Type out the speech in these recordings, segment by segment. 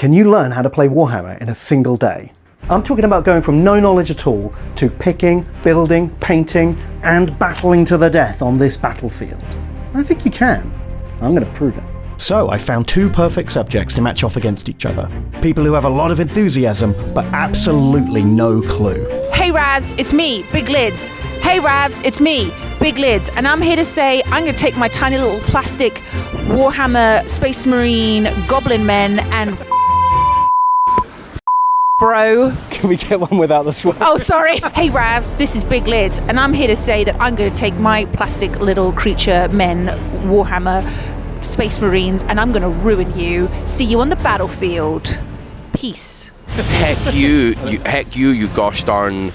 Can you learn how to play Warhammer in a single day? I'm talking about going from no knowledge at all to picking, building, painting, and battling to the death on this battlefield. I think you can. I'm going to prove it. So I found 2 perfect subjects to match off against each other. People who have a lot of enthusiasm, but absolutely no clue. Hey Ravs, it's me, Big Lids. Hey Ravs, it's me, Big Lids. And I'm here to say I'm going to take my tiny little plastic Warhammer Space Marine Goblin Men and bro. Can we get one without the swear? Oh, sorry. Hey Ravs, this is Big Lids, and I'm here to say that I'm going to take my plastic little creature men Warhammer Space Marines, and I'm going to ruin you. See you on the battlefield. Peace. Heck you gosh darn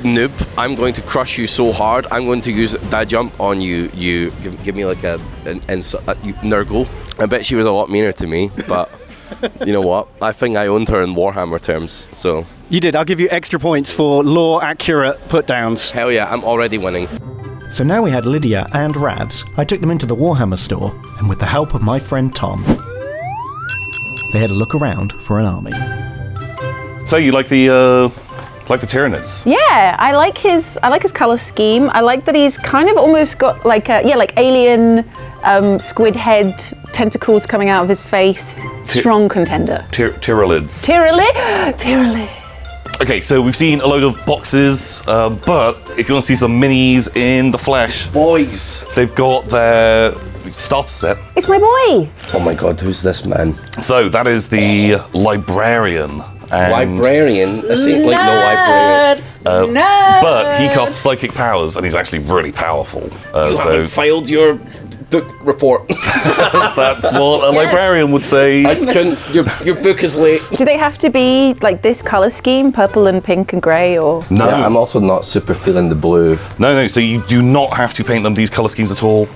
noob. I'm going to crush you so hard. I'm going to use that jump on you. You give me like an Nurgle. I bet she was a lot meaner to me, but you know what? I think I owned her in Warhammer terms, so. You did. I'll give you extra points for lore-accurate put-downs. Hell yeah, I'm already winning. So now we had Lydia and Ravs. I took them into the Warhammer store, and with the help of my friend Tom, they had a look around for an army. So you like the Tyranids? Yeah, I like his color scheme. I like that he's kind of almost got like alien squid head tentacles coming out of his face. Strong contender. Tyralids. Tyralid. Okay, so we've seen a load of boxes, but if you want to see some minis in the flesh, Boys! they've got their starter set. It's my boy. Oh my god, who's this man? So that is the Librarian. And, Librarian? A saint like no librarian. but he casts psychic powers, and he's actually really powerful. You so haven't filed your book report. that's what a librarian would say. Your book is late. Do they have to be like this color scheme, purple and pink and grey, or? No, Yeah, I'm also not super feeling the blue. no. So you do not have to paint them these color schemes at all.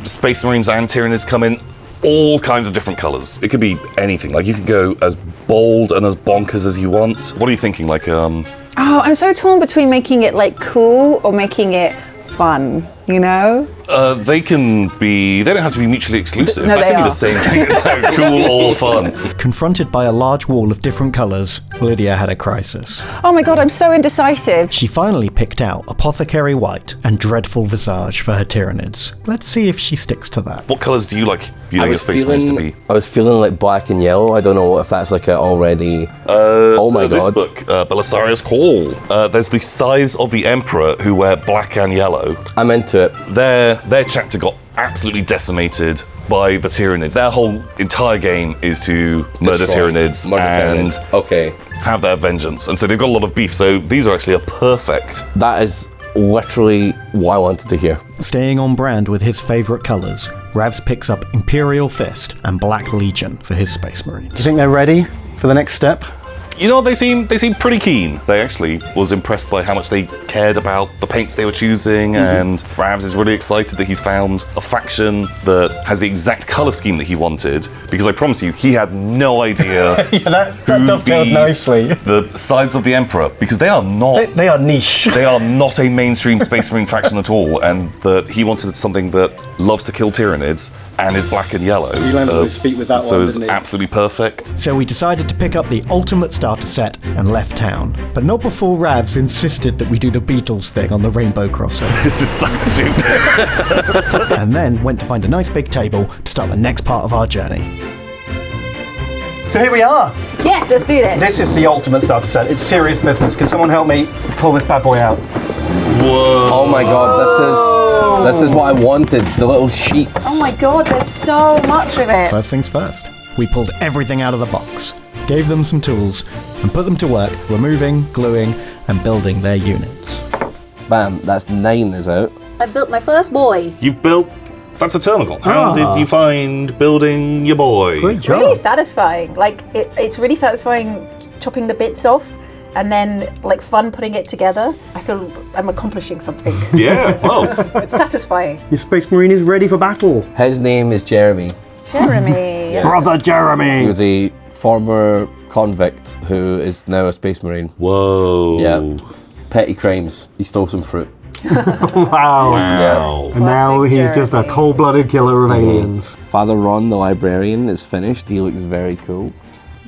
Space Marines and Tyranids come in all kinds of different colors. It could be anything. Like you can go as bold and as bonkers as you want. What are you thinking? Like Oh, I'm so torn between making it like cool or making it fun, you know? they don't have to be mutually exclusive. No, that they can be are. the same thing. Cool or fun. Confronted by a large wall of different colours, Lydia had a crisis. Oh my god, I'm so indecisive. She finally picked out Apothecary White and Dreadful Visage for her Tyranids. Let's see if she sticks to that. What colors do you like your Space Marines to be? I was feeling like black and yellow. I don't know if that's like already. Oh my this god. book, Belisarius Call. There's the Sides of the Emperor who wear black and yellow. I'm into it. Their chapter got absolutely decimated by the Tyranids. Their whole entire game is to murder Tyranids and Okay. have their vengeance. And so they've got a lot of beef. So these are actually a perfect. That is literally what I wanted to hear. Staying on brand with his favourite colours, Ravs picks up Imperial Fist and Black Legion for his Space Marines. Do you think they're ready for the next step? You know, they seem pretty keen. They actually was impressed by how much they cared about the paints they were choosing, and Ravs is really excited that he's found a faction that has the exact colour scheme that he wanted, because I promise you, he had no idea that dovetailed nicely. The Sides of the Emperor, because they are not... They are niche. They are not a mainstream Space Marine faction at all, and that he wanted something that loves to kill Tyranids and is black and yellow. He landed on his feet with that so one, it's didn't he? absolutely perfect. So we decided to pick up the ultimate starter set and left town. But not before Ravs insisted that we do the Beatles thing on the Rainbow crossover. This is so stupid. And then went to find a nice big table to start the next part of our journey. So here we are. Yes, let's do this. This is the ultimate starter set. It's serious business. Can someone help me pull this bad boy out? Whoa. Oh my god, this is what I wanted. The little sheets. Oh my god, there's so much of it. First things first, we pulled everything out of the box, gave them some tools, and put them to work removing, gluing, and building their units. Bam, that's 9 is out. I built my first boy. You built... That's a Turnicle. How did you find building your boy? Great job. Really satisfying. Like it's really satisfying chopping the bits off and then like fun putting it together. I feel I'm accomplishing something. Yeah, well... It's satisfying. Your Space Marine is ready for battle. His name is Jeremy. Jeremy. Brother Jeremy! He was a former convict who is now a Space Marine. Whoa. Yeah. Petty crimes. He stole some fruit. Wow. And now Classic he's just a Jeremy. cold-blooded killer of aliens. Father Ron, the librarian, is finished. He looks very cool.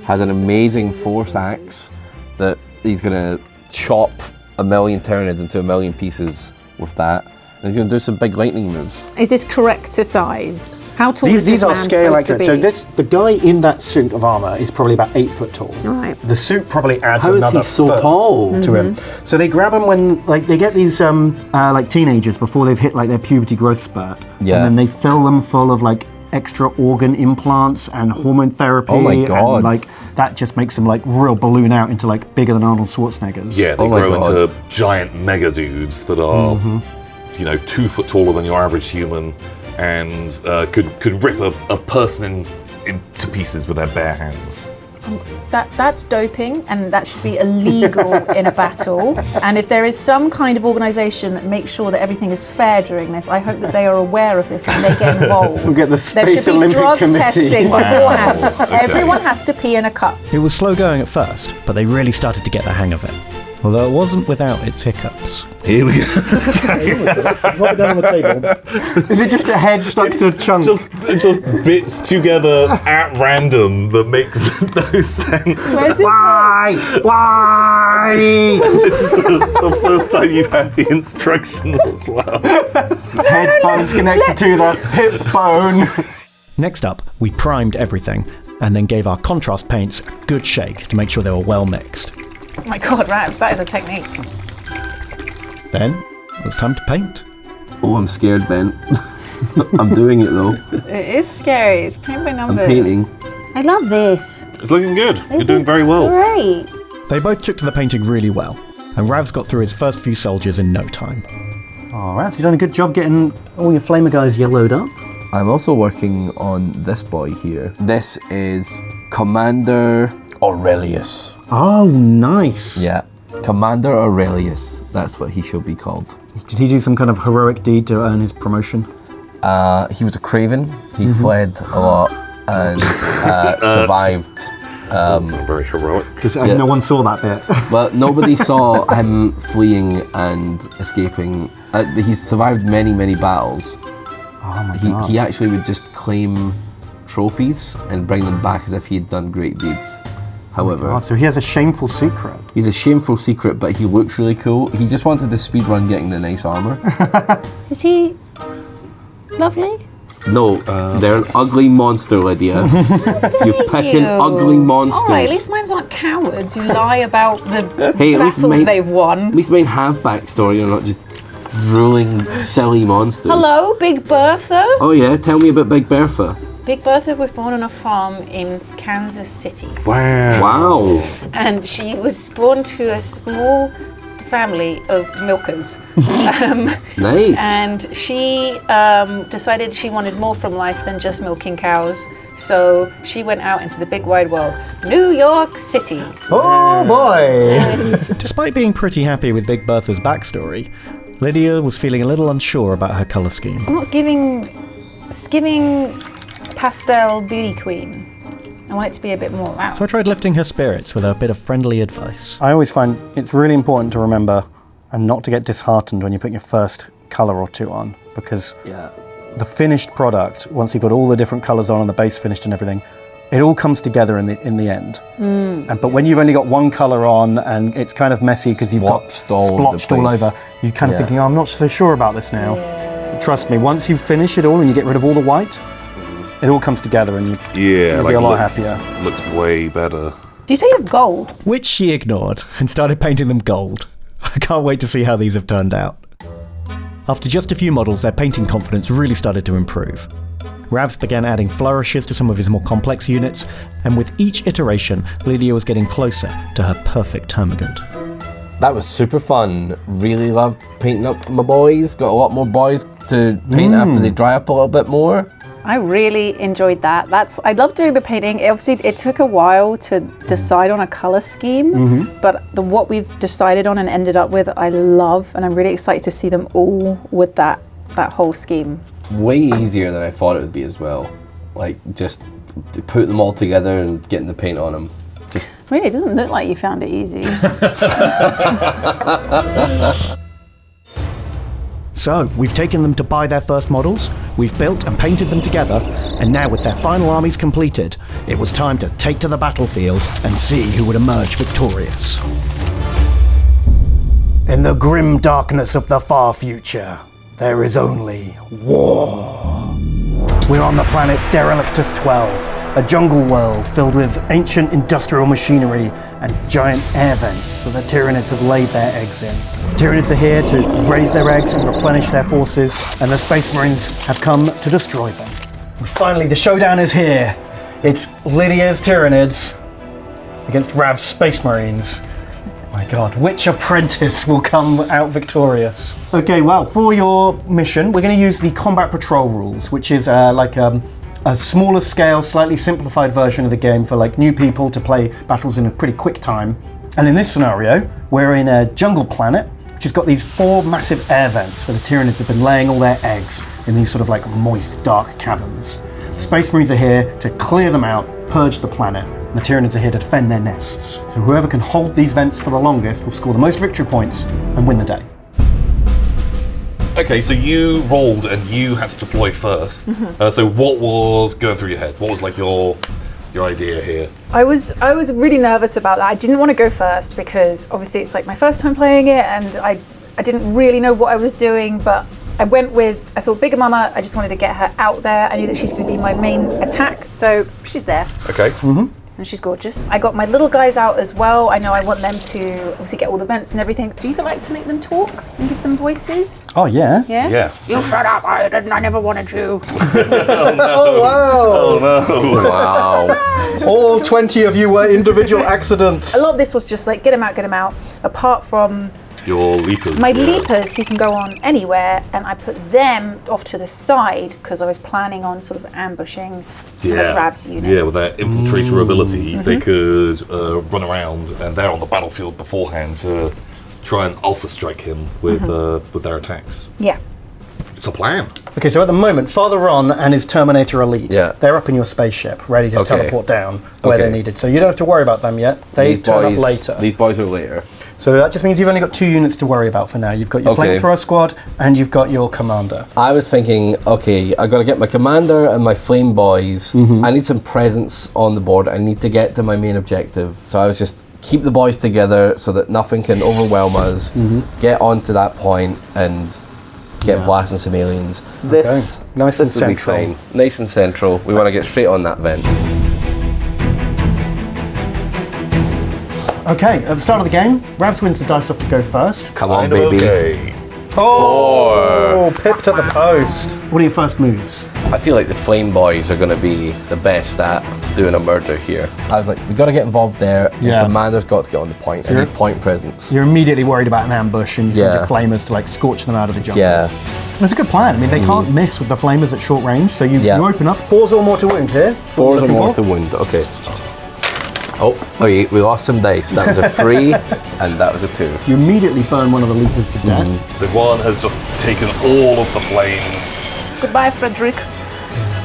Has an amazing force axe that he's going to chop a million Tyranids into a million pieces with that. And he's going to do some big lightning moves. Is this correct to size? How tall is These this are man scale supposed to accurate. be? So the guy in that suit of armour is probably about 8 foot tall. Right. The suit probably adds How is another he so foot tall? to him. So they grab him when they get these like teenagers before they've hit like their puberty growth spurt. Yeah. And then they fill them full of like extra organ implants and hormone therapy. Oh my God. And like that just makes them like real balloon out into like bigger than Arnold Schwarzenegger's. Yeah, they Oh my grow God. into giant mega dudes that are, 2 foot taller than your average human, and could rip a person into pieces with their bare hands. That's doping, and that should be illegal in a battle. And if there is some kind of organisation that makes sure that everything is fair during this, I hope that they are aware of this and they get involved. We'll get the There Space should be Olympic drug Committee. testing Wow. beforehand. Okay. Everyone has to pee in a cup. It was slow going at first, but they really started to get the hang of it. Although it wasn't without its hiccups. Here we go. Drop it down on the table. Is it just a head stuck to a chunk? just bits together at random that makes no sense. Where's this Why? This is the first time you've had the instructions as well. Head bone's connected to the hip bone. Next up, we primed everything and then gave our contrast paints a good shake to make sure they were well mixed. Oh my God, Rabs, that is a technique. Then it was time to paint. Oh, I'm scared, Ben. I'm doing it though. It is scary. It's paint by I'm numbers. painting. I love this. It's looking good. You're doing very well. Great. They both took to the painting really well, and Ravs got through his first few soldiers in no time. Oh, Ravs, you've done a good job getting all your flamer guys yellowed up. I'm also working on this boy here. This is Commander Aurelius. Oh, nice. Yeah, Commander Aurelius. That's what he should be called. Did he do some kind of heroic deed to earn his promotion? He was a craven. He fled a lot and survived. That's not very heroic. Because no one saw that bit. Well, nobody saw him fleeing and escaping. He's survived many, many battles. Oh my god. He actually would just claim trophies and bring them back as if he had done great deeds. However, God, so he has a shameful secret. he's a shameful secret, but he looks really cool. He just wanted to speedrun getting the nice armor. Is he lovely? No, they're an ugly monster, Lydia. You're picking ugly monsters. All right, at least mine aren't cowards who lie about the Hey, at least battles mine- they've won. At least mine have backstory. You're not just drooling silly monsters. Hello, Big Bertha. Oh yeah, tell me about Big Bertha. Big Bertha was born on a farm in Kansas City, Wow. and she was born to a small family of milkers. Nice. And she decided she wanted more from life than just milking cows. So she went out into the big wide world, New York City. Oh boy! Despite being pretty happy with Big Bertha's backstory, Lydia was feeling a little unsure about her colour scheme. It's giving pastel beauty queen. I want it to be a bit more wow. So I tried lifting her spirits with a bit of friendly advice. I always find it's really important to remember and not to get disheartened when you put your first colour or two on, because Yeah. the finished product, once you've got all the different colours on and the base finished and everything, it all comes together in the end. But when you've only got one colour on and it's kind of messy because you've Splotched got all over the splotched all place. over, you're kind of Yeah. thinking, oh, I'm not so sure about this now. But trust me, once you finish it all and you get rid of all the white, it all comes together and you'll be a lot happier. Looks way better. Do you say you have gold? Which she ignored and started painting them gold. I can't wait to see how these have turned out. After just a few models, their painting confidence really started to improve. Ravs began adding flourishes to some of his more complex units, and with each iteration, Lydia was getting closer to her perfect termagant. That was super fun. Really loved painting up my boys. Got a lot more boys to paint after they dry up a little bit more. I really enjoyed that. I love doing the painting. Obviously, it took a while to decide on a color scheme, but what we've decided on and ended up with, I love, and I'm really excited to see them all with that whole scheme. Way easier than I thought it would be as well. Like, just to put them all together and getting the paint on them. Just Really, it doesn't look like you found it easy. So, we've taken them to buy their first models, we've built and painted them together, and now with their final armies completed, it was time to take to the battlefield and see who would emerge victorious. In the grim darkness of the far future, there is only war. We're on the planet Derelictus 12, a jungle world filled with ancient industrial machinery and giant air vents that the Tyranids have laid their eggs in. Tyranids are here to raise their eggs and replenish their forces, and the Space Marines have come to destroy them. And finally, the showdown is here. It's Lydia's Tyranids against Rav's Space Marines. My God, which apprentice will come out victorious? Okay, well, for your mission, we're going to use the combat patrol rules, which is like a smaller scale, slightly simplified version of the game for like new people to play battles in a pretty quick time. And in this scenario, we're in a jungle planet, which has got these 4 massive air vents where the Tyranids have been laying all their eggs in these sort of like moist, dark caverns. The Space Marines are here to clear them out, purge the planet. The Tyranids are here to defend their nests. So whoever can hold these vents for the longest will score the most victory points and win the day. Okay, so you rolled and you had to deploy first. So what was going through your head? What was like your idea here? I was really nervous about that. I didn't want to go first because obviously it's like my first time playing it, and I didn't really know what I was doing, but I thought Bigger Mama, I just wanted to get her out there. I knew that she's going to be my main attack, so she's there. Okay. And she's gorgeous. I got my little guys out as well. I know I want them to obviously get all the vents and everything. Do you like to make them talk and give them voices? Oh, yeah. Yeah? Yeah. You shut up, I never wanted you. Oh, wow. Wow. All 20 of you were individual accidents. A lot of this was just like, get them out. Apart from Your leapers. my leapers, who can go on anywhere, and I put them off to the side because I was planning on sort of ambushing some of Rav's units. Yeah, with their infiltrator ability, they could run around, and they're on the battlefield beforehand to try and alpha strike him with their attacks. Yeah. It's a plan. Okay, so at the moment, Father Ron and his Terminator Elite, Yeah. they're up in your spaceship, ready to Okay. teleport down where Okay. they're needed. So you don't have to worry about them yet. They turn up later. These boys are later. So that just means you've only got 2 units to worry about for now. You've got your Okay. flamethrower squad and you've got your commander. I was thinking, okay, I gotta get my commander and my flame boys. I need some presence on the board. I need to get to my main objective. So I was just keep the boys together so that nothing can overwhelm us. Get on to that point and get blasting some aliens. This, Nice and this will be central. fine. Nice and central. We want to get straight on that vent. Okay, at the start of the game, Ravs wins the dice off to go first. Come on, Kind of baby. okay. Oh, pipped at the post. What are your first moves? I feel like the flame boys are gonna be the best at doing a murder here. I was like, we gotta get involved there. Yeah. The commander's got to get on the point. I Sure. need point presence. You're immediately worried about an ambush and you send Yeah. your flamers to like scorch them out of the jungle. Yeah. It's a good plan. I mean, they can't miss with the flamers at short range, so you open up. 4s or more to wound here. What Fours are or you more looking to wound. Okay. Oh, okay, we lost some dice. That was a 3 and that was a 2. for? You immediately burn one of the leapers to death. So one has just taken all of the flames. Goodbye, Frederick.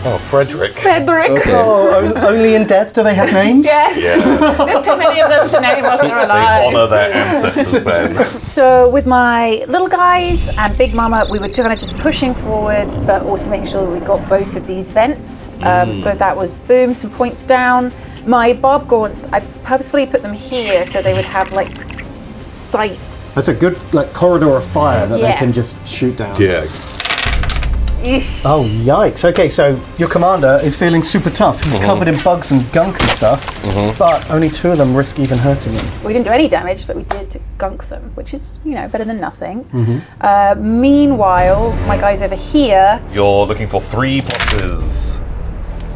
Oh, Frederick. Frederick. Okay. Oh, only in death do they have names? Yes. Yeah. There's too many of them to name us. They're They alive. honour their ancestors, Ben. So with my little guys and Big Mama, we were kind of just pushing forward, but also making sure that we got both of these vents. So that was boom, some points down. My barb gaunts, I purposefully put them here so they would have like sight. That's a good like corridor of fire that they Yeah. can just shoot down. Yeah. Eesh. Oh, yikes. Okay, so your commander is feeling super tough. He's covered in bugs and gunk and stuff, but only 2 of them risk even hurting him. We didn't do any damage, but we did gunk them, which is, better than nothing. Meanwhile, my guys over here, You're looking for 3 pluses.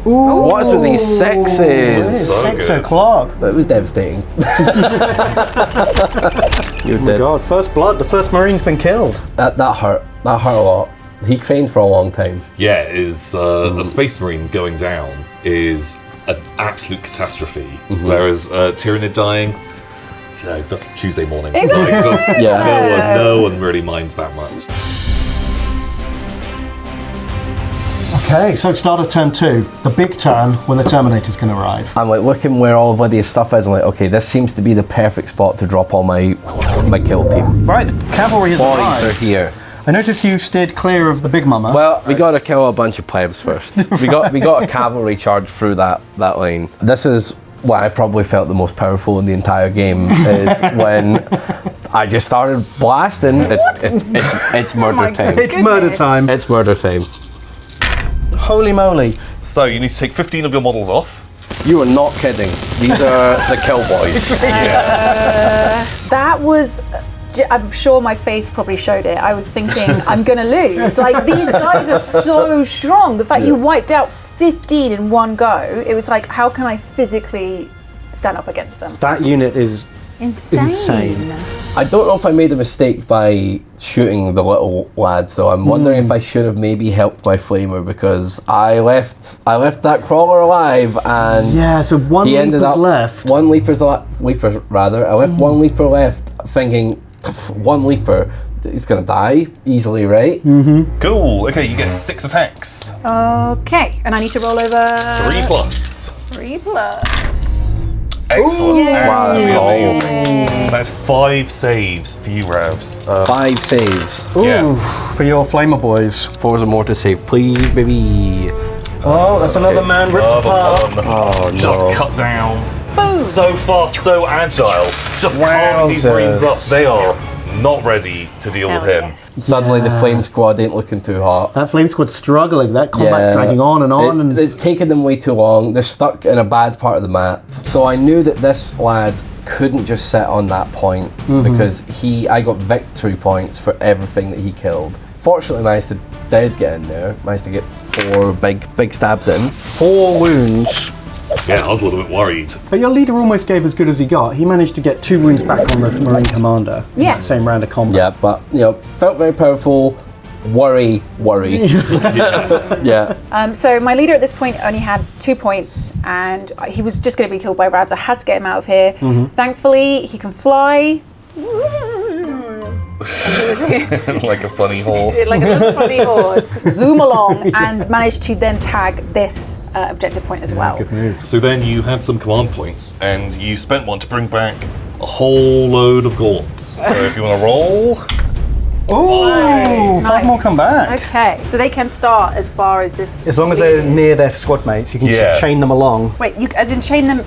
What is with these sexes? So 6 good. o'clock. It was devastating. You're Oh my dead. god, first blood. The first Marine's been killed. That hurt. That hurt a lot. He trained for a long time. Yeah, a Space Marine going down is an absolute catastrophe. Whereas Tyranid dying, that's Tuesday morning. Like, just, Yeah. no one really minds that much. Okay, so start of turn 2. The big turn when the Terminator's going to arrive. I'm like looking where all of Lydia's stuff is. I'm like, okay, this seems to be the perfect spot to drop all my kill team. Right, the cavalry has Boys arrived. are here. I noticed you steered clear of the big mama. Well, we got to kill a bunch of plebs first. We got a cavalry charge through that lane. This is why I probably felt the most powerful in the entire game is when I just started blasting. It's murder time. It's murder time. It's murder time. Holy moly. So you need to take 15 of your models off. You are not kidding. These are the kill boys. That was. I'm sure my face probably showed it. I was thinking, I'm gonna lose. Like, these guys are so strong. The fact you wiped out 15 in one go, it was like, how can I physically stand up against them? That unit is Insane. I don't know if I made a mistake by shooting the little lads, though. I'm wondering if I should have maybe helped my flamer, because I left that crawler alive, and yeah. So one he ended leaper's up left. One leaper rather. I left one leaper left, thinking one leaper. He's gonna die easily, right? Cool. Okay, you get 6 attacks. Okay, and I need to roll over 3 plus. 3 plus. Excellent. Wow, that's Amazing. So that's 5 saves for you, Ravs. 5 saves. Ooh, Yeah. for your flamer boys. 4 more to save, please, baby. Oh, that's another man ripped Another apart. one. Oh, Just no. cut down. So fast, so agile. Just carving these Wowzers. Marines up. They are not ready to deal with him. Suddenly the flame squad ain't looking too hot. That flame squad's struggling. That combat's dragging on and on. And It's taken them way too long. They're stuck in a bad part of the map. So I knew that this lad couldn't just sit on that point, because I got victory points for everything that he killed. Fortunately, managed to get in there. Managed to get 4 big stabs in. 4 wounds. Yeah, I was a little bit worried. But your leader almost gave as good as he got. He managed to get 2 wounds back on the Marine Commander. in Yeah. that same round of combat. Yeah, but felt very powerful. Worry. Yeah. So my leader at this point only had 2 points, and he was just going to be killed by Ravs. I had to get him out of here. Thankfully, he can fly. Like a funny horse. Like a little funny horse. Zoom along, and managed to then tag this objective point as well. Good move. So then you had some command points, and you spent one to bring back a whole load of gaunts. So if you want to roll, Ooh, 5 more come back. Okay, so they can start as far as this. As long as they're near their squad mates, you can Yeah. chain them along. Wait, you as in chain them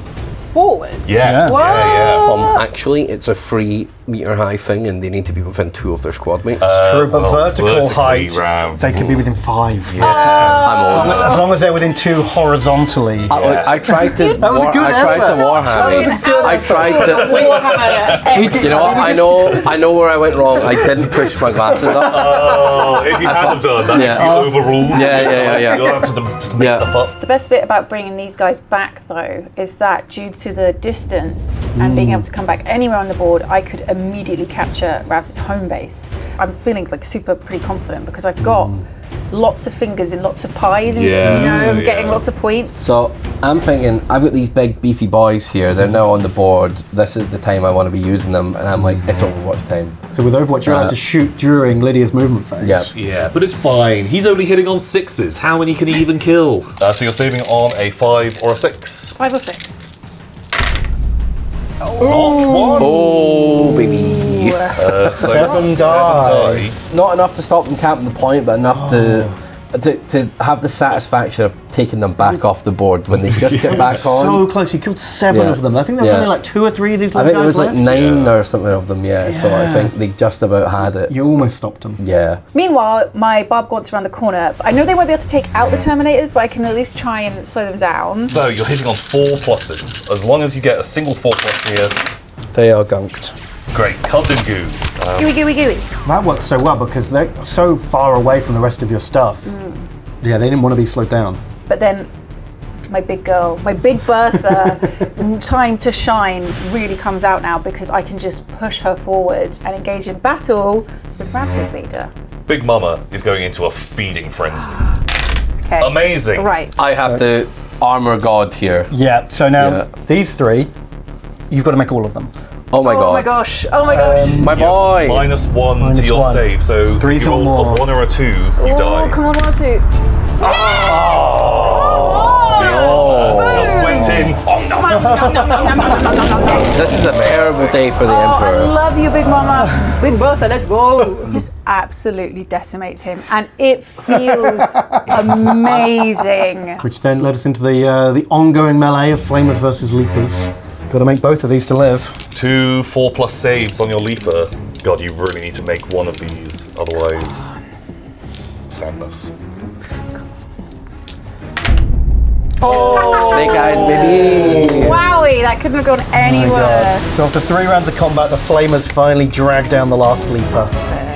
forward? yeah. Whoa. Actually, it's a 3 meter high thing, and they need to be within 2 of their squad mates. True, but well, vertical vertically, height, Ravs. they can be within 5. I'm old. As long as they're within 2 horizontally. I tried to. That was a good I tried to effort. Warhammer. That was a good I tried to. Warhammer. You know what? I know where I went wrong. I didn't push my glasses up. Oh, if you had have done that, Yeah. actually overrules. Yeah. You'll have to just make Yeah. stuff up. The best bit about bringing these guys back, though, is that due to the distance and being able to come back anywhere on the board, I could immediately capture Ravs' home base. I'm feeling like pretty confident because I've got lots of fingers in lots of pies, and I'm getting lots of points. So I'm thinking, I've got these big beefy boys here. They're now on the board. This is the time I want to be using them, and I'm like, it's Overwatch time. So with Overwatch, you're allowed to shoot during Lydia's movement phase. Yeah. Yeah, but it's fine. He's only hitting on 6s. How many can he even kill? So you're saving on a 5 or a 6. 5 or 6. Not 1. Oh, baby. So 7 die. Not enough to stop them camping the point, but enough to have the satisfaction of taking them back off the board when they just get back So on. close, he killed 7 Yeah. of them. I think there was Yeah. only like 2 or 3 of these I little think there guys was like left. 9 or something of them, so I think they just about had it. You almost stopped them. Yeah. Meanwhile, my Barb Gaunt's around the corner. I know they won't be able to take out the Terminators, but I can at least try and slow them down. So you're hitting on 4 pluses. As long as you get a single 4 plus here, They are gunked. great. Covered in goo. Gooey. That worked so well because they're so far away from the rest of your stuff. Yeah, they didn't want to be slowed down. But then my big girl, my big Bertha, time to shine really comes out now because I can just push her forward and engage in battle with Ravs' leader. Big Mama is going into a feeding frenzy. Okay. Amazing. Right. I have to armor God here. Yeah, so now Yeah. these 3, you've got to make all of them. Oh my Oh god. my gosh. Oh my gosh. My boy. -1 Minus to your 1. save. So 3 if you or roll more. a 1 or a 2, you Oh, die. come on, 1 or 2. Just went in. This is a terrible day for the I Emperor. love you, Big Mama. Big Bertha, let's go. Just absolutely decimates him, and it feels amazing. Which then led us into the ongoing melee of flamers versus leapers. Got to make both of these to live. 2 4+ saves on your leaper. God, you really need to make one of these, otherwise, sadness. Snake eyes, baby. Wowie, that couldn't have gone anywhere. So after 3 rounds of combat, the flamers finally drag down the last leaper.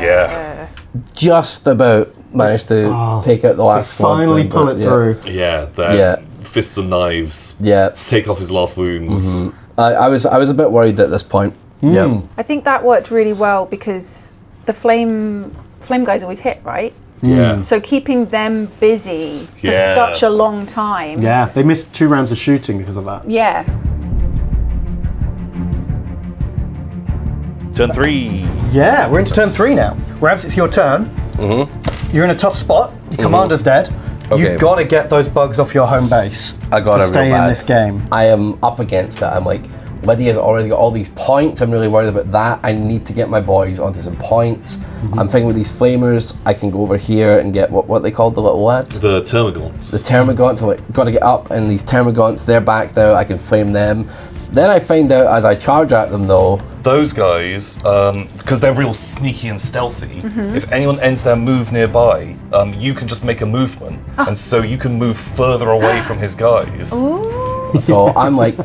Yeah. Just about managed to take out the last squad. Finally then, pull but it through. Yeah, fists and knives. Yeah. Take off his last wounds. I was a bit worried at this point. Yeah. I think that worked really well because the flame guys always hit, right? Yeah. So keeping them busy for such a long time. Yeah, they missed 2 rounds of shooting because of that. Yeah. Turn 3. Yeah, we're into turn 3 now. Rabs, it's your turn. You're in a tough spot. Your commander's dead. Okay. You've got to get those bugs off your home base. I got to it stay real in bad. this game. I am up against it. I'm like, Lydia's already got all these points. I'm really worried about that. I need to get my boys onto some points. I'm thinking with these flamers, I can go over here and get what they called the little lads? The Termagants. The Termagants. I'm like, got to get up, and these Termagants, they're back now. I can flame them. Then I find out as I charge at them, though, Those guys, because they're real sneaky and stealthy, if anyone ends their move nearby, you can just make a movement, and so you can move further away from his guys. so I'm like,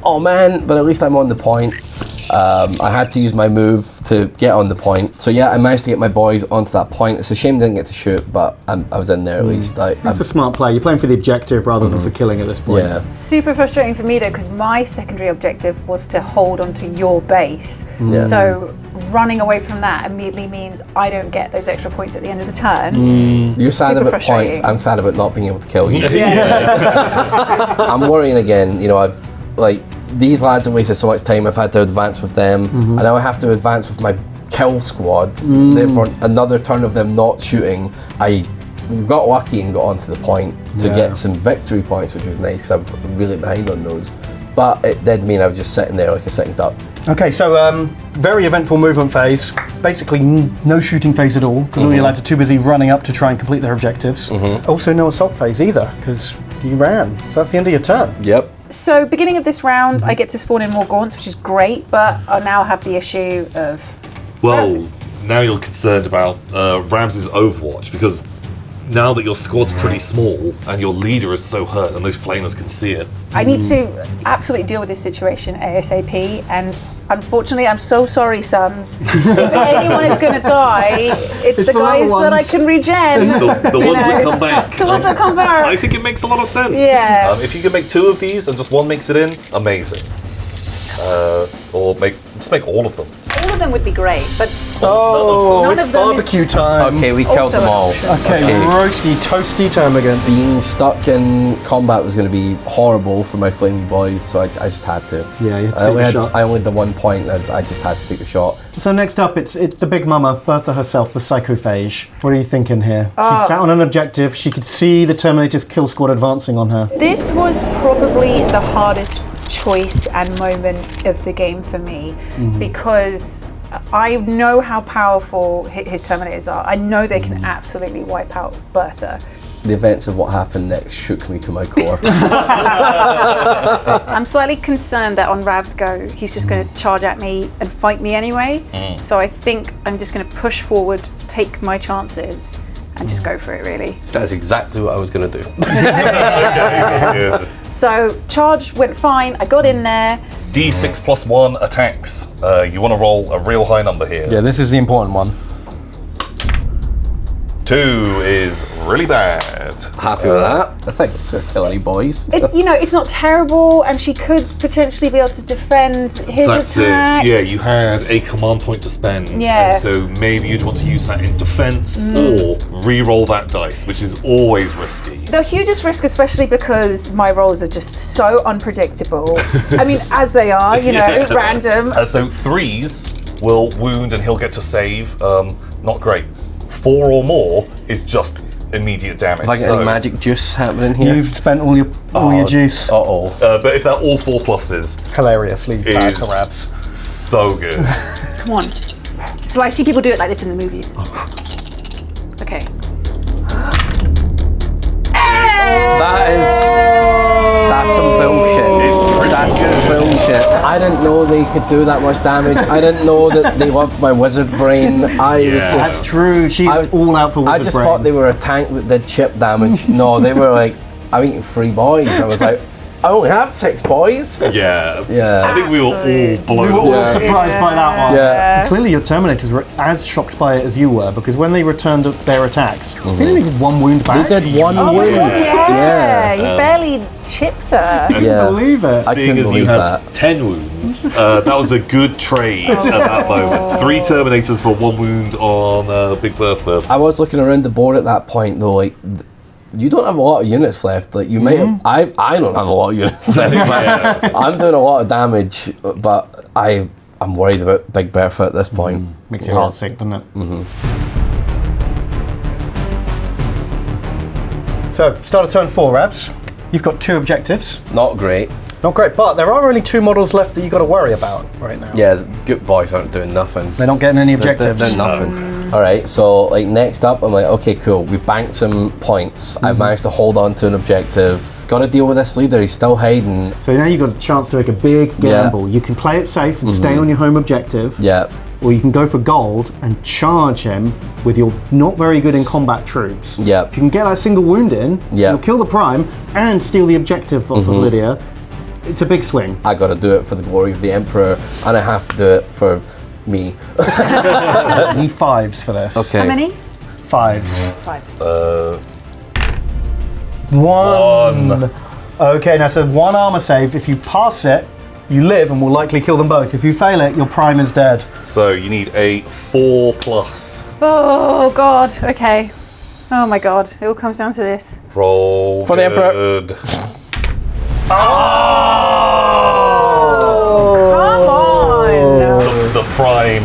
oh man, but at least I'm on the point. I had to use my move to get on the point. So yeah, I managed to get my boys onto that point. It's a shame I didn't get to shoot, but I was in there at least. That's a smart play. You're playing for the objective rather than for killing at this point. Yeah. Super frustrating for me though, because my secondary objective was to hold onto your base. So running away from that immediately means I don't get those extra points at the end of the turn. You're sad Super about frustrating. points. I'm sad about not being able to kill you. I'm worrying again. You know, I've like these lads have wasted so much time. I've had to advance with them, and now I have to advance with my kill squad. Therefore, another turn of them not shooting, I got lucky and got onto the point to get some victory points, which was nice because I was really behind on those. But it did mean I was just sitting there like a sitting duck. Okay, so very eventful movement phase. Basically, no shooting phase at all because all your lads are too busy running up to try and complete their objectives. Also, no assault phase either because you ran. So that's the end of your turn. Yep. So beginning of this round, I get to spawn in more gaunts, which is great, but I now have the issue of Well, Ravs. now you're concerned about Ravs' Overwatch, because now that your squad's pretty small and your leader is so hurt and those flamers can see it. I need to absolutely deal with this situation ASAP, and unfortunately, I'm so sorry, sons. If anyone is going to die, it's the the little guys that I ones. can regen. It's the ones that come back. The ones that come back. I think it makes a lot of sense. Yeah. If you can make 2 of these and just one makes it in, amazing. Or just make all of them. All of them would be great, but Oh, None it's of them is- barbecue time. Okay, we killed Also them all. Okay, roasty, toasty time again. Being stuck in combat was going to be horrible for my flaming boys, so I just had to. Yeah, you had to I take only the had, shot. I only had the 1 point, as I just had to take the shot. So next up, it's the big mama, Bertha herself, the psychophage. What are you thinking here? She sat on an objective. She could see the Terminator's kill squad advancing on her. this was probably the hardest choice and moment of the game for me because I know how powerful his Terminators are. I know they can absolutely wipe out Bertha. The events of what happened next shook me to my core. I'm slightly concerned that on Rav's go, he's just going to charge at me and fight me anyway. So I think I'm just going to push forward, take my chances, and just go for it, really. That's exactly what I was going to do. That's good. So charge went fine. I got in there. D6 plus 1 attacks. You want to roll a real high number here. Yeah, this is the important one. 2 is really bad. Happy with that. I think it's going to kill any boys. It's it's not terrible, and she could potentially be able to defend his That's attacks. it. Yeah, you had a command point to spend. Yeah. And so maybe you'd want to use that in defense or re-roll that dice, which is always risky. The hugest risk, especially because my rolls are just so unpredictable. I mean, as they are, random. So 3s will wound and he'll get to save. Not great. 4 or more is just immediate damage. Have I got any magic juice happening here? You've spent all your juice. Uh-oh. But if they're all 4 pluses, Hilariously bad Is- for Ravs. so good. Come on. So I see people do it like this in the movies. Okay. That's some bullshit. It's pretty That's good. some bullshit. I didn't know they could do that much damage. I didn't know that they loved my wizard brain. I was Yeah. That's just. true. She's all out for Wizard I just Brain. thought they were a tank that did chip damage. No, they were like, I'm eating 3 boys. I was like, I only have 6 boys. Yeah. Yeah. I think we were all blown We were all away. surprised by that one. Yeah. Clearly your Terminators were as shocked by it as you were, because when they returned their attacks, they only did 1 wound back. They did 1 wound. Yeah, you barely chipped her. I couldn't Yeah. believe it. I Seeing couldn't as you believe have that. 10 wounds, that was a good trade at that moment. 3 Terminators for 1 wound on Big Bertha. I was looking around the board at that point though, like you don't have a lot of units left. Like you might have, I don't have a lot of units left. I'm doing a lot of damage, but I'm worried about Big Bertha at this point. Makes your heart sick, doesn't it? So, start of turn 4, Ravs. You've got 2 objectives. Not great. Not great, but there are only 2 models left that you've got to worry about right now. Yeah, the good boys aren't doing nothing. They're not getting any objectives. They're nothing. All right, so like next up, I'm like, okay, cool. We've banked some points. I've managed to hold on to an objective. Got to deal with this leader. He's still hiding. So now you've got a chance to make a big gamble. You can play it safe and stay on your home objective. Yeah. Or you can go for gold and charge him with your not very good in combat troops. Yeah. If you can get that single wound in, you'll kill the prime and steal the objective off of Lydia. It's a big swing. I got to do it for the glory of the Emperor, and I have to do it for me. You need 5s for this. Okay. How many? 5s. 5. 1. Okay, now so 1 armor save. If you pass it, you live and will likely kill them both. If you fail it, your prime is dead. So you need a 4 plus. Oh God. Okay. Oh my God. It all comes down to this. Roll For the Emperor. good. Come on. The prime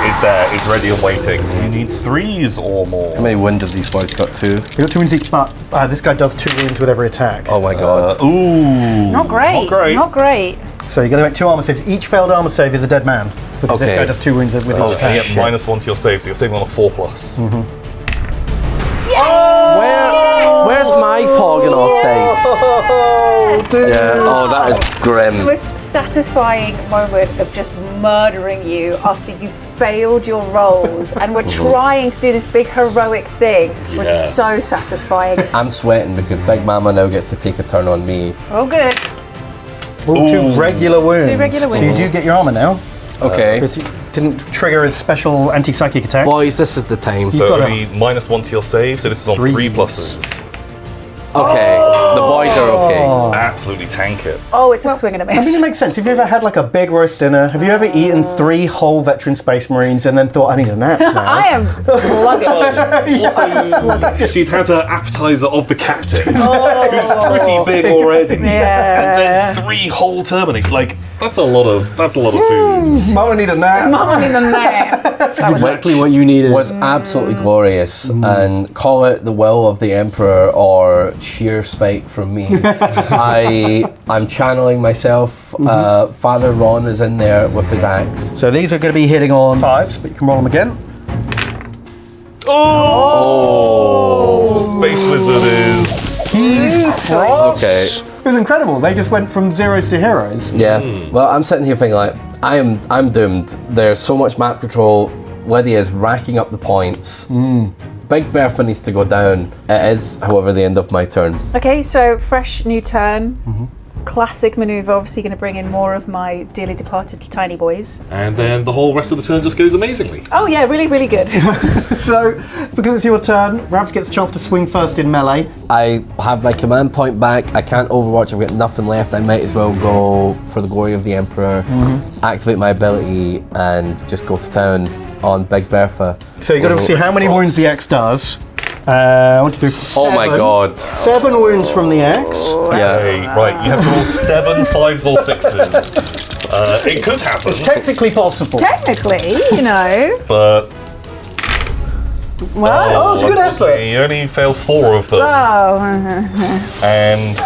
is there, is ready and waiting. You need 3s or more. How many wounds have these boys got? 2. You got 2 wounds each, but this guy does 2 wounds with every attack. Oh my god. Ooh. Not great. Not great. Not great. So you're going to make 2 armor saves. Each failed armor save is a dead man, because this Okay. guy does 2 wounds with each And attack. you get -1 to your save, so you're saving on a 4 plus. Where's my pogging off dice? Yeah. Oh, that is The grim. most satisfying moment of just murdering you after you failed your rolls and were trying to do this big heroic thing was Yeah. so satisfying. I'm sweating because Big Mama now gets to take a turn on me. Oh, good. Ooh, 2 regular wounds. 2 regular So you wounds. do get your armor now. Okay. Because you didn't trigger a special anti-psychic attack. Boys, this is the time. So got only -1 to your save, so this is on 3 pluses. Okay. The boys are okay. Absolutely tank it. Oh, it's a swing and a I mean, it miss. makes sense. Have you ever had like a big roast dinner? Have you ever eaten 3 whole veteran Space Marines and then thought, I need a nap now? I am sluggish. She'd had her appetizer of the captain, who's pretty big already, and then 3 whole Terminator. Like that's a lot of food. Mama need a nap. Mum in the nap. Exactly what you needed. Was absolutely glorious, and call it the will of the Emperor or sheer spite from me. I'm channeling myself. Father Ron is in there with his axe. So these are going to be hitting on 5s, but you can roll them again. Oh! Space Wizard is. He's crossed. Okay. It was incredible. They just went from 0s to heroes. Yeah. Well, I'm sitting here thinking like I'm doomed. There's so much map control. Lydia is racking up the points. Big Bertha needs to go down. It is, however, the end of my turn. Okay, so fresh new turn. Classic maneuver, obviously going to bring in more of my dearly departed tiny boys. And then the whole rest of the turn just goes amazingly. Oh yeah, really, really good. So, because it's your turn, Ravs gets a chance to swing first in melee. I have my command point back. I can't overwatch. I've got nothing left. I might as well go for the glory of the Emperor, activate my ability, and just go to town on Big Bertha. So you've got to see how many wounds the X does. 1, 2, 3, 4, Oh my 7. god. 7 wounds from the X. Yeah. Okay, right, you have to roll 7 5s or 6s. It could happen, Technically possible. Technically, you know. but Well, it's a good effort. unfortunately, you only failed 4 of them. And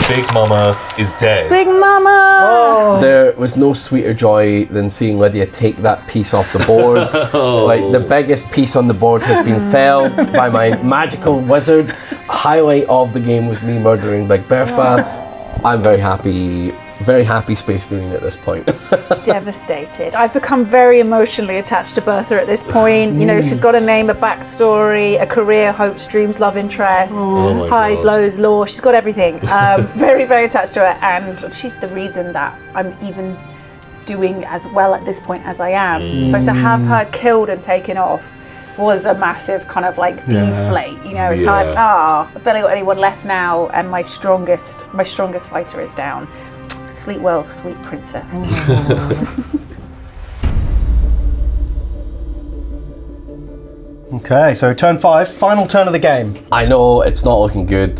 Big Mama is dead. Big Mama! There was no sweeter joy than seeing Lydia take that piece off the board. Like, the biggest piece on the board has been felled by my magical wizard. Highlight of the game was me murdering Big Bertha. I'm very happy Space Marine at this point. Devastated. I've become very emotionally attached to Bertha at this point. You know, she's got a name, a backstory, a career, hopes, dreams, love interest, highs, lows, lore. She's got everything. Very, very attached to her, and she's the reason that I'm even doing as well at this point as I am. So to have her killed and taken off was a massive kind of like deflate. You know, it's kind of like, I've barely got anyone left now, and my strongest fighter is down. Sleep well, sweet princess. Okay, so turn 5, final turn of the game. I know it's not looking good.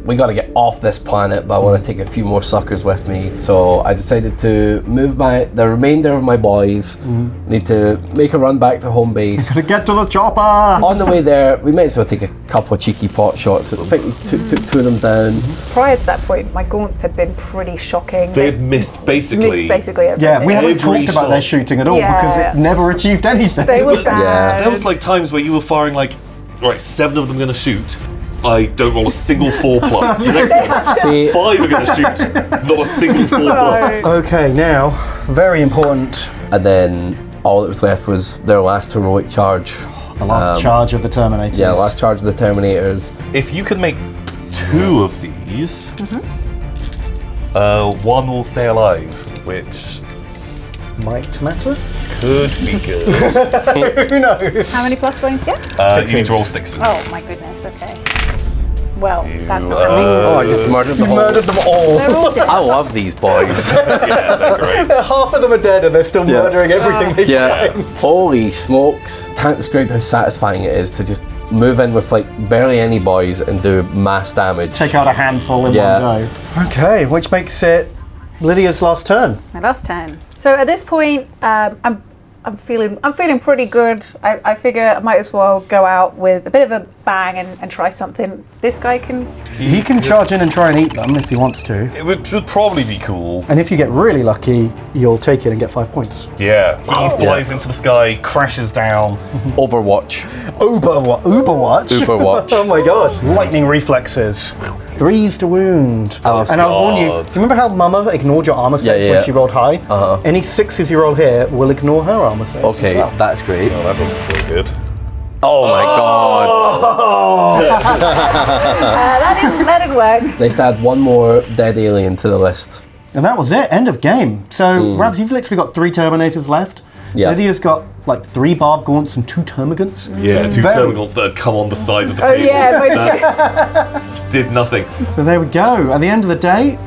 We gotta get off this planet, but I want to take a few more suckers with me. So I decided to move the remainder of my boys. Need to make a run back to home base. To get to the chopper! On the way there, we may as well take a couple of cheeky pot shots. I think we took 2 of them down. Prior to that point, my gaunts had been pretty shocking. They had missed basically everything. Yeah, we haven't Every talked about their shot. shooting at all because it never achieved anything. They were bad. There was like times where you were firing like, right, 7 of them going to shoot. I don't roll a single 4+. The next one, See, 5 are going to shoot. Not a single 4+. Okay, now, very important, and then all that was left was their last heroic charge. the last charge of the Terminators. Yeah, last charge of the Terminators. If you can make 2 of these, one will stay alive, which Might matter? could be good. Who knows? How many plus do I need to get? You need to roll 6s. Oh my goodness, okay. Well, that's not are- happening. Oh, I just murdered them all. Murdered them all. They're all dead. I love these boys. Half of them are dead and they're still murdering everything they find. Holy smokes. Can't describe how satisfying it is to just move in with like barely any boys and do mass damage. Take out a handful in Yeah. one go. Okay, which makes it Lydia's last turn. My last turn. So at this point, I'm feeling pretty good. I figure I might as well go out with a bit of a bang and try something. This guy can. He can charge in and try and eat them if he wants to. It would probably be cool. And if you get really lucky, you'll take it and get 5 points. Yeah, he flies into the sky, crashes down. Overwatch. Uberwatch. Uberwatch. Oh my god. Lightning reflexes. 3s to wound. Oh, and I'll warn you, God. do you remember how Mama ignored your armor saves Yeah. when she rolled high? Any 6s you roll here will ignore her armor saves. Okay, as well. that's great. Oh, that doesn't feel good. Oh my god. That didn't work. Nice to add one more dead alien to the list. And that was it, end of game. So, Ravs, you've literally got 3 Terminators left. Yeah. Lydia's got like 3 Barb Gaunts and 2 Termagants. Yeah, 2 Very- Termagants that had come on the side of the Oh table. yeah, Did nothing. So there we go. At the end of the day,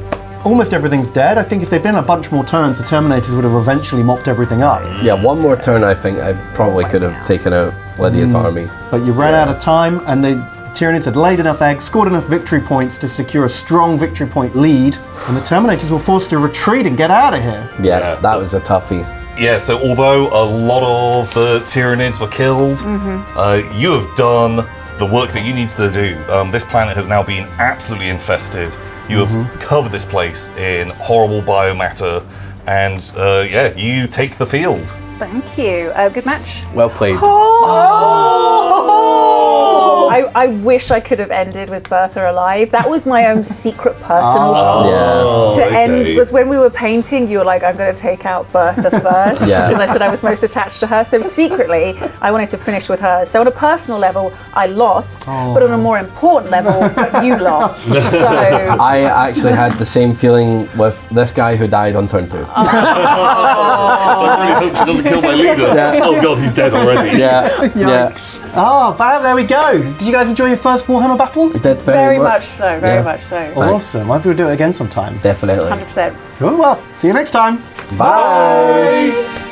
almost everything's dead. I think if they'd been a bunch more turns, the Terminators would have eventually mopped everything up. Yeah, one more turn I think I probably could have taken out Lydia's army. But you ran out of time, and the Tyranids had laid enough eggs, scored enough victory points to secure a strong victory point lead, and the Terminators were forced to retreat and get out of here. Yeah, that was a toughie. Yeah, so although a lot of the Tyranids were killed, you have done the work that you needed to do. This planet has now been absolutely infested. You have covered this place in horrible biomatter, and you take the field. thank you. Good match. Well played. I wish I could have ended with Bertha alive. That was my own secret personal goal. Yeah. To end was when we were painting, you were like, I'm going to take out Bertha first. Yeah. Because I said I was most attached to her. So secretly, I wanted to finish with her. So on a personal level, I lost. But on a more important level, you lost. So I actually had the same feeling with this guy who died on turn 2. I really hope she doesn't kill my leader. Yeah. Oh god, he's dead already. Yeah, yeah. Yikes. Oh, bam, there we go. Did you guys enjoy your first Warhammer battle? We did very much so, very Yeah. much so. Awesome. Maybe we'll do it again sometime. Definitely. 100%. Oh, well, see you next time. Bye.